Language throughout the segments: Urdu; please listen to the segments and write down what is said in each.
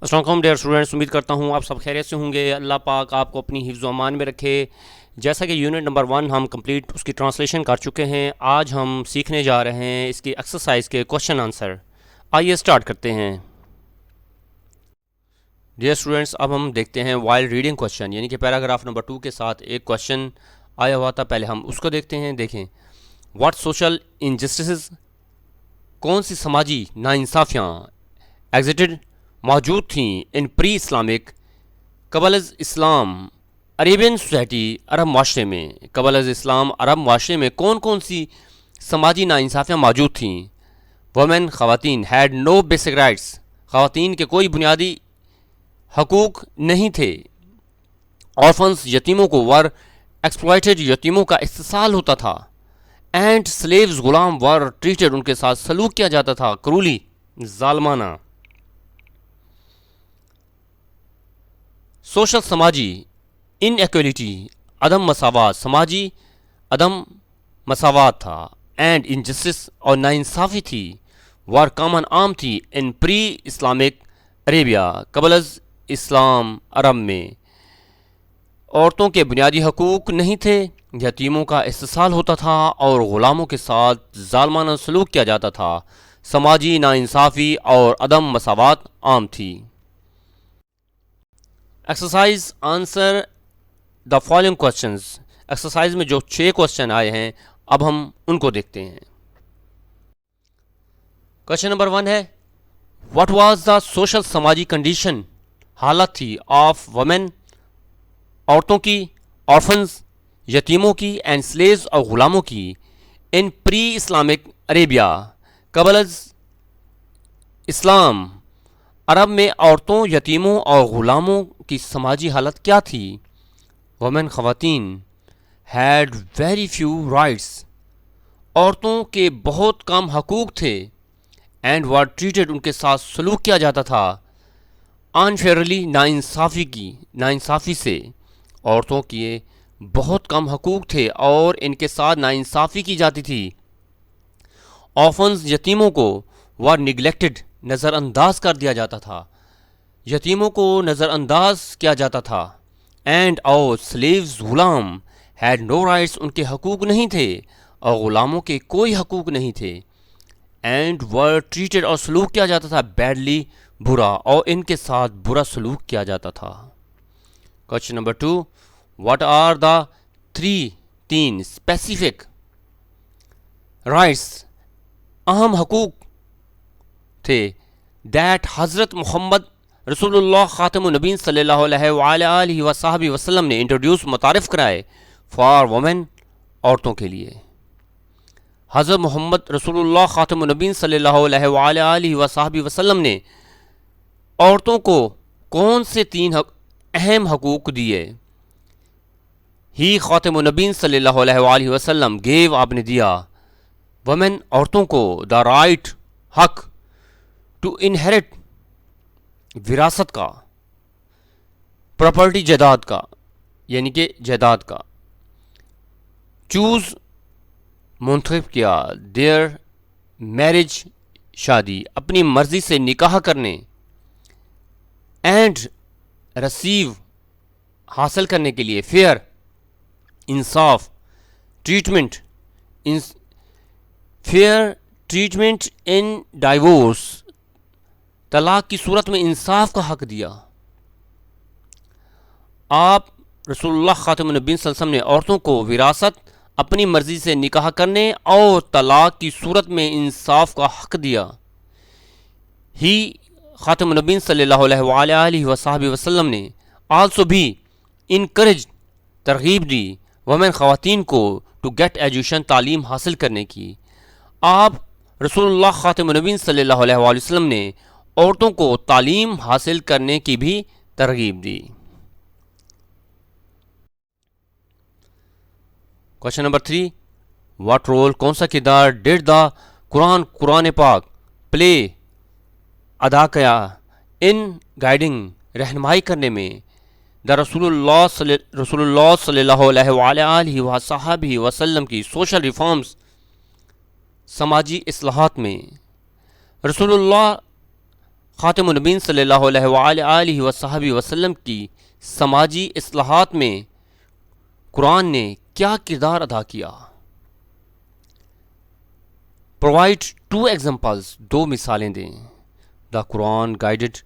السلام علیکم ڈیئر اسٹوڈنٹس، امید کرتا ہوں آپ سب خیریت سے ہوں گے۔ اللہ پاک آپ کو اپنی حفظ و امان میں رکھے۔ جیسا کہ یونٹ نمبر 1 ہم کمپلیٹ اس کی ٹرانسلیشن کر چکے ہیں، آج ہم سیکھنے جا رہے ہیں اس کی ایکسرسائز کے کوشچن آنسر۔ آئیے سٹارٹ کرتے ہیں۔ ڈیئر اسٹوڈنٹس، اب ہم دیکھتے ہیں وائل ریڈنگ کوشچن، یعنی کہ پیراگراف نمبر 2 کے ساتھ ایک کوشچن آیا ہوا تھا، پہلے ہم اس کو دیکھتے ہیں۔ دیکھیں، واٹ سوشل انجسٹسز، کون سی سماجی ناانصافیاں ایگزٹڈ موجود تھیں ان پری اسلامک قبل از اسلام عربین سوسائٹی، عرب معاشرے میں، قبل از اسلام عرب معاشرے میں کون کون سی سماجی ناانصافیاں موجود تھیں؟ وومن، خواتین، ہیڈ نو بیسک رائٹس، خواتین کے کوئی بنیادی حقوق نہیں تھے۔ آرفنس، یتیموں کو ور ایکسپلائٹڈ، یتیموں کا استحصال ہوتا تھا۔ And sleeves, Ghulam were treated, ان کے ساتھ سلوک کیا جاتا تھا کرولی، ظالمانہ۔ سوشل، سماجی ان ایکویلٹی، عدم مساوات، سماجی عدم مساوات تھا۔ اینڈ انجسٹس، اور ناانصافی تھی، وار کامن، عام تھی، ان پری اسلامک عربیہ، قبل از اسلام عرب میں۔ عورتوں کے بنیادی حقوق نہیں تھے، یتیموں کا استحصال ہوتا تھا اور غلاموں کے ساتھ ظالمانہ سلوک کیا جاتا تھا۔ سماجی ناانصافی اور عدم مساوات عام تھی۔ Exercise answer the following questions, exercise میں جو 6 کوشچن آئے ہیں اب ہم ان کو دیکھتے ہیں۔ کوشچن نمبر 1 ہے، واٹ واز دا سوشل، سماجی کنڈیشن، حالت تھی، آف وومن، عورتوں کی، آرفنز، یتیموں کی، اینڈ سلیوز، اور غلاموں کی، ان پری اسلامک عربیہ، قبل از اسلام عرب میں عورتوں، یتیموں اور غلاموں کی سماجی حالت کیا تھی؟ وومن، خواتین، ہیڈ ویری فیو رائٹس، عورتوں کے بہت کم حقوق تھے۔ اینڈ ور ٹریٹڈ، ان کے ساتھ سلوک کیا جاتا تھا انفیئرلی، ناانصافی سے، عورتوں کے بہت کم حقوق تھے اور ان کے ساتھ ناانصافی کی جاتی تھی۔ آرفنز، یتیموں کو، ور نگلیکٹڈ، نظر انداز کر دیا جاتا تھا، یتیموں کو نظر انداز کیا جاتا تھا۔ اینڈ اور sleeves, Ghulam, had no rights, ان کے حقوق نہیں تھے اور غلاموں کے کوئی حقوق نہیں تھے۔ اینڈ ور ٹریٹڈ، اور سلوک کیا جاتا تھا بیڈلی، برا، اور ان کے ساتھ برا سلوک کیا جاتا تھا۔ Question number 2، what are the 3 specific rights, اہم حقوق تھے، دیٹ حضرت محمد رسول اللہ خاتم النبین صلی اللہ علیہ وآلہ وصحبہ وسلم نے انٹروڈیوس، متعارف کرائے، فار وومن، عورتوں کے لیے۔ حضرت محمد رسول اللہ خاتم النبین صلی اللہ علیہ وآلہ وصحبہ وسلم نے عورتوں کو کون سے 3 اہم حقوق دیے؟ ہی خاتم النبین صلی اللہ علیہ وآلہ وسلم گیو، آپ نے دیا، وومن، عورتوں کو، دا رائٹ، حق، ٹو انہیرٹ، وراثت کا، پراپرٹی، جائیداد کا، یعنی کہ جائیداد کا، چوز، منتخب کیا، دیئر میرج، شادی، اپنی مرضی سے نکاح کرنے، اینڈ ریسیو، حاصل کرنے کے لیے، فیئر، انصاف، ٹریٹمنٹ، فیئر ٹریٹمنٹ ان ڈائیورس، طلاق کی صورت میں انصاف کا حق دیا۔ آپ رسول اللہ خاتم النبی صلی اللہ علیہ وسلم نے عورتوں کو وراثت، اپنی مرضی سے نکاح کرنے اور طلاق کی صورت میں انصاف کا حق دیا۔ ہی خاتم النبی صلی اللہ علیہ وآلہ وصحبہ وسلم نے آلسو بھی انکریج، ترغیب دی، وومن، خواتین کو، ٹو گیٹ ایجوکیشن، تعلیم حاصل کرنے کی۔ آپ رسول اللہ خاتم النبی صلی اللہ علیہ وآلہ وسلم نے عورتوں کو تعلیم حاصل کرنے کی بھی ترغیب دی۔ کوشچن نمبر 3، واٹ رول، کون سا کردار، ڈیڈ دا قرآن پاک پلے، ادا کیا، ان گائیڈنگ، رہنمائی کرنے میں، دا رسول اللہ صلی اللہ علیہ وآلہ وصحبہ وسلم کی سوشل ریفارمز، سماجی اصلاحات میں۔ رسول اللہ خاتم النبیین صلی اللہ علیہ وآلہ وصحبہ وسلم کی سماجی اصلاحات میں قرآن نے کیا کردار ادا کیا؟ پرووائڈ ٹو ایگزامپلز، دو مثالیں دیں. دا قرآن گائیڈڈ،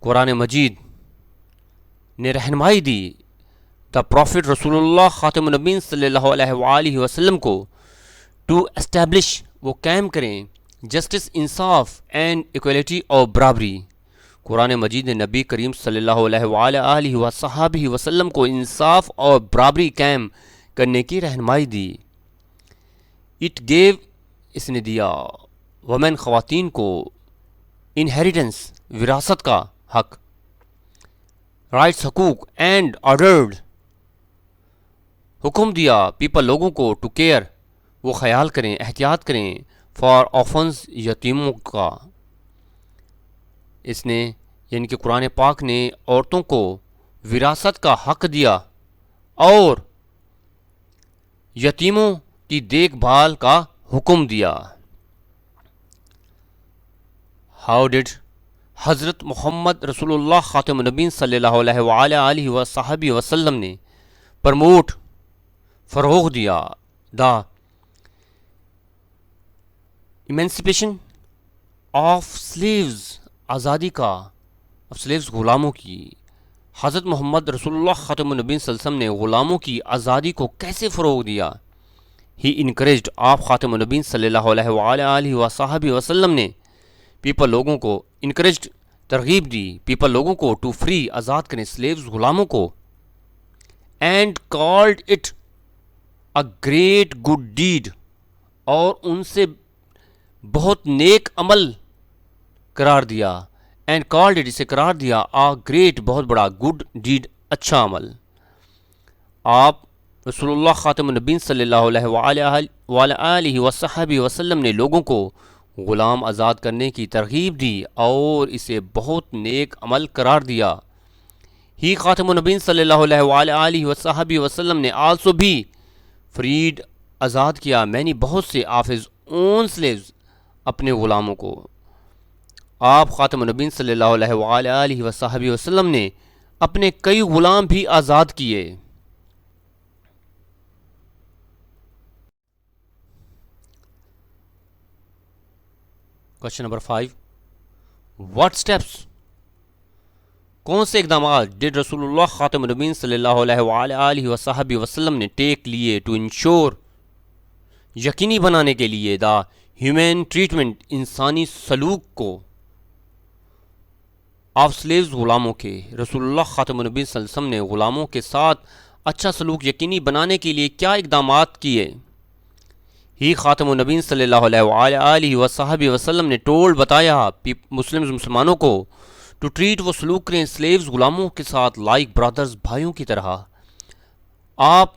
قرآن مجید نے رہنمائی دی دا پروفٹ رسول اللہ خاتم النبیین صلی اللہ علیہ وآلہ وسلم کو ٹو اسٹیبلش، وہ قائم کریں جسٹس، انصاف اینڈ ایکویلٹی اور برابری. قرآن مجید نے نبی کریم صلی اللہ علیہ وآلہ وصحبہ وسلم کو انصاف اور برابری قائم کرنے کی رہنمائی دی. اٹ گیو، اس نے دیا وومن، خواتین کو انہیریٹنس، وراثت کا حق، رائٹس، حقوق، اینڈ آرڈرڈ، حکم دیا پیپل، لوگوں کو، ٹو کیئر، وہ خیال کریں، احتیاط کریں، فار آفنز، یتیموں کا. اس نے یعنی کہ قرآن پاک نے عورتوں کو وراثت کا حق دیا اور یتیموں کی دیکھ بھال کا حکم دیا. ہاؤ ڈڈ حضرت محمد رسول اللہ خاتم النبیین صلی اللہ علیہ وآلہ وصحبہ وسلم نے پرموٹ، فروغ دیا دا ایمنسپیشن آف سلیوز، آزادی کا سلیوز، غلاموں کی. حضرت محمد رسول اللہ خاتم النبیین صلی اللہ علیہ وسلم نے غلاموں کی آزادی کو کیسے فروغ دیا؟ ہی انکریجڈ، آپ خاتم النبیین صلی اللہ علیہ وآلہ وصحبہ وسلم نے پیپل، لوگوں کو، انکریجڈ، ترغیب دی، پیپل، لوگوں کو، ٹو فری، آزاد کریں، سلیوز، غلاموں کو، and called it a great good deed, اور ان سے بہت نیک عمل قرار دیا. اینڈ کالڈ اٹ، اسے قرار دیا، آ گریٹ، بہت بڑا، گڈ ڈیڈ، اچھا عمل. آپ رسول اللہ خاتم النبیین صلی اللہ علیہ وآلہ وصحبہ وسلم نے لوگوں کو غلام آزاد کرنے کی ترغیب دی اور اسے بہت نیک عمل قرار دیا. ہی خاتم النبیین صلی اللہ علیہ وآلہ وصحبہ وسلم نے آلسو بھی فریڈ، آزاد کیا، مینی، بہت سے، آف ہز اون سلیوز، اپنے غلاموں کو. آپ خاتم النبیین صلی اللہ علیہ وآلہ وصحبہ وسلم نے اپنے کئی غلام بھی آزاد کیے. کوشچن نمبر 5، واٹ اسٹیپس، کون سے اقدامات ڈیڈ رسول اللہ خاتم النبیین صلی اللہ علیہ وآلہ وصحبہ وسلم نے ٹیک لیے ٹو انشور، یقینی بنانے کے لیے، دا ہیومن ٹریٹمنٹ، انسانی سلوک کو، آف سلیوز، غلاموں کے. رسول اللہ خاتم النبیین صلی اللہ علیہ وسلم نے غلاموں کے ساتھ اچھا سلوک یقینی بنانے کے لیے کیا اقدامات کیے؟ ہی خاتم النبیین صلی اللہ علیہ وآلہ وصحبہ وسلم نے ٹولڈ، بتایا، مسلمانوں کو، ٹو ٹریٹ، وہ سلوک کریں، سلیوز، غلاموں کے ساتھ، لائک برادرز، بھائیوں کی طرح. آپ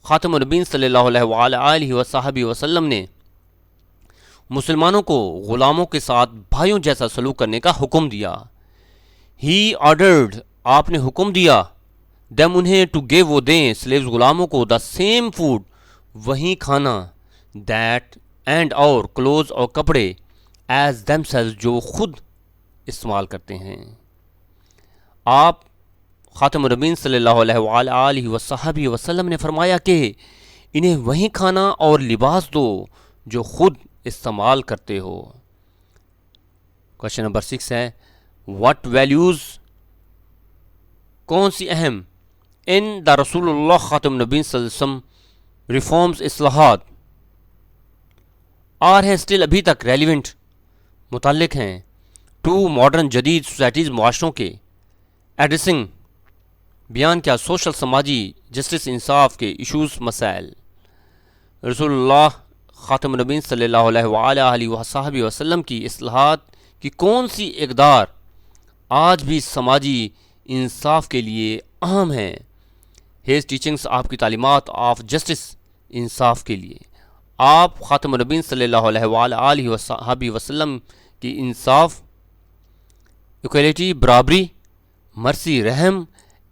خاتم النبیین صلی اللہ علیہ وآلہ وصحبہ وسلم نے مسلمانوں کو غلاموں کے ساتھ بھائیوں جیسا سلوک کرنے کا حکم دیا. ہی آرڈرڈ، آپ نے حکم دیا، دیم، انہیں، ٹو گیو، وہ دیں، سلیوز، غلاموں کو، دا سیم فوڈ، وہیں کھانا، دیٹ، اینڈ، اور، کلوز، اور کپڑے، ایز دیم سیلز، جو خود استعمال کرتے ہیں. آپ خاتم النبیین صلی اللہ علیہ وآلہ وصحبہ وسلم نے فرمایا کہ انہیں وہیں کھانا اور لباس دو جو خود استعمال کرتے ہو. کوشچن نمبر 6 ہے، واٹ ویلیوز، کون سی اہم، ان دا رسول اللہ خاتم النبیین صلی اللہ علیہ وسلم ریفارمز، اصلاحات، آر ہے اسٹل، ابھی تک ریلیونٹ، متعلق ہیں، ٹو ماڈرن، جدید سوسائٹیز، معاشروں کے، ایڈریسنگ، بیان کیا، سوشل، سماجی، جسٹس، انصاف کے ایشوز، مسائل. رسول اللہ خاتم النبیین صلی اللہ علیہ وآلہ وصحبہ وسلم کی اصلاحات کی کون سی اقدار آج بھی سماجی انصاف کے لیے اہم ہیں؟ ہیز ٹیچنگس، آپ کی تعلیمات، آف جسٹس، انصاف کے لیے. آپ خاتم النبیین صلی اللہ علیہ وآلہ وصحبہ وسلم کی انصاف، ایکویلٹی، برابری، مرسی، رحم،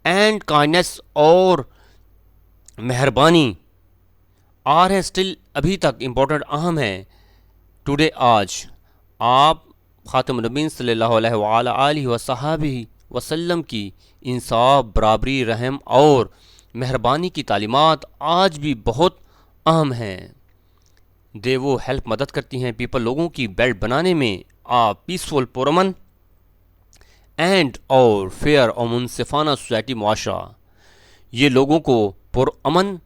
اینڈ کائنڈنس، اور مہربانی، آر ہے اسٹل، ابھی تک، امپورٹنٹ، اہم ہے، ٹوڈے، آج. آپ خاتم النبیین صلی اللہ علیہ وآلہ آلہ وصحبہ وسلم کی انصاف، برابری، رحم اور مہربانی کی تعلیمات آج بھی بہت اہم ہیں۔ وہ ہیلپ مدد کرتی ہیں پیپل لوگوں کی بیلٹ بنانے میں پیسفل، پرامن اینڈ اور فیئر اور منصفانہ سوسائٹی معاشرہ۔ یہ لوگوں کو پرامن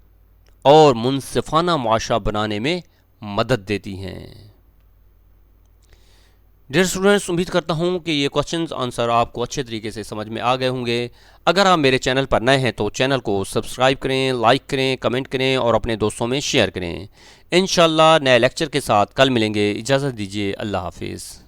اور منصفانہ معاشرہ بنانے میں مدد دیتی ہیں۔ ڈیئر اسٹوڈنٹس، امید کرتا ہوں کہ یہ کوشچنز آنسر آپ کو اچھے طریقے سے سمجھ میں آ گئے ہوں گے۔ اگر آپ میرے چینل پر نئے ہیں تو چینل کو سبسکرائب کریں، لائک کریں، کمنٹ کریں اور اپنے دوستوں میں شیئر کریں۔ انشاءاللہ نئے لیکچر کے ساتھ کل ملیں گے۔ اجازت دیجیے، اللہ حافظ۔